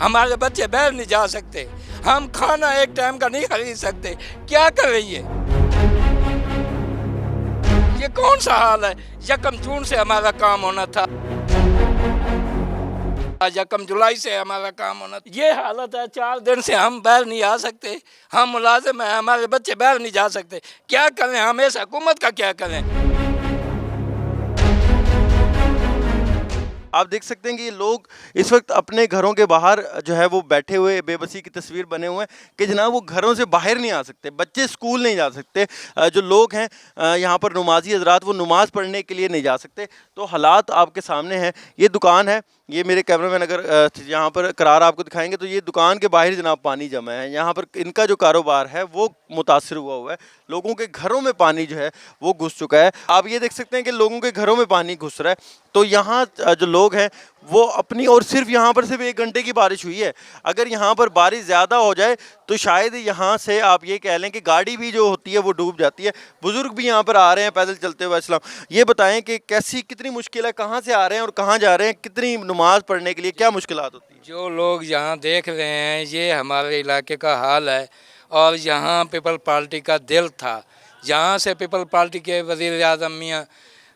ہمارے بچے باہر نہیں جا سکتے، ہم کھانا ایک ٹائم کا نہیں خرید سکتے، کیا کر رہی ہے؟ یہ کون سا حال ہے؟ 1 جون سے ہمارا کام ہونا تھا، 1 جولائی سے ہمارا کام ہونا تھا، یہ حالت ہے 4 دن سے ہم باہر نہیں آ سکتے، ہم ملازم ہیں، ہمارے بچے باہر نہیں جا سکتے، کیا کریں ہم؟ اس حکومت کا کیا کریں؟ آپ دیکھ سکتے ہیں کہ یہ لوگ اس وقت اپنے گھروں کے باہر جو ہے وہ بیٹھے ہوئے بے بسی کی تصویر بنے ہوئے ہیں کہ جناب وہ گھروں سے باہر نہیں آ سکتے، بچے اسکول نہیں جا سکتے، جو لوگ ہیں یہاں پر نمازی حضرات وہ نماز پڑھنے کے لیے نہیں جا سکتے۔ تو حالات آپ کے سامنے ہیں، یہ دکان ہے، یہ میرے کیمرہ مین اگر یہاں پر قرار آپ کو دکھائیں گے تو یہ دکان کے باہر جناب پانی جمع ہے، یہاں پر ان کا جو کاروبار ہے وہ متاثر ہوا ہے، لوگوں کے گھروں میں پانی جو ہے وہ گھس چکا ہے۔ آپ یہ دیکھ سکتے ہیں کہ لوگوں کے گھروں میں پانی گھس رہا ہے، تو یہاں جو لوگ ہیں وہ اپنی، اور صرف یہاں پر صرف 1 گھنٹے کی بارش ہوئی ہے، اگر یہاں پر بارش زیادہ ہو جائے تو شاید یہاں سے آپ یہ کہہ لیں کہ گاڑی بھی جو ہوتی ہے وہ ڈوب جاتی ہے۔ بزرگ بھی یہاں پر آ رہے ہیں پیدل چلتے ہوئے، السلام، یہ بتائیں کہ کتنی مشکل ہے، کہاں سے آ رہے ہیں اور کہاں جا رہے ہیں، کتنی نماز پڑھنے کے لیے کیا مشکلات ہوتی ہیں؟ جو لوگ یہاں دیکھ رہے ہیں یہ ہمارے علاقے کا حال ہے، اور یہاں پیپل پارٹی کا دل تھا، یہاں سے پیپل پارٹی کے وزیر اعظم میاں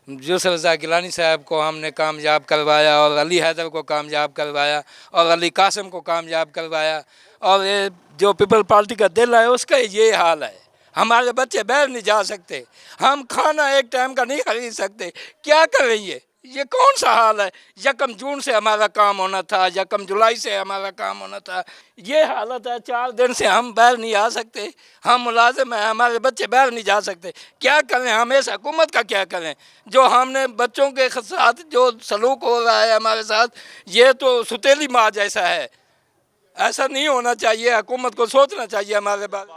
یوسف رضا گیلانی صاحب کو ہم نے کامیاب کروایا، اور علی حیدر کو کامیاب کروایا، اور علی قاسم کو کامیاب کروایا، اور یہ جو پیپل پارٹی کا دل ہے اس کا یہ حال ہے، ہمارے بچے باہر نہیں جا سکتے، ہم کھانا ایک ٹائم کا نہیں خرید سکتے، کیا کر رہی ہے؟ یہ کون سا حال ہے؟ 1 جون سے ہمارا کام ہونا تھا، 1 جولائی سے ہمارا کام ہونا تھا، یہ حالت ہے 4 دن سے ہم باہر نہیں آ سکتے، ہم ملازم ہیں، ہمارے بچے باہر نہیں جا سکتے، کیا کریں ہم؟ اس حکومت کا کیا کریں؟ جو ہم نے بچوں کے ساتھ جو سلوک ہو رہا ہے ہمارے ساتھ، یہ تو ستیلی ماں جیسا ہے، ایسا نہیں ہونا چاہیے، حکومت کو سوچنا چاہیے ہمارے بارے میں۔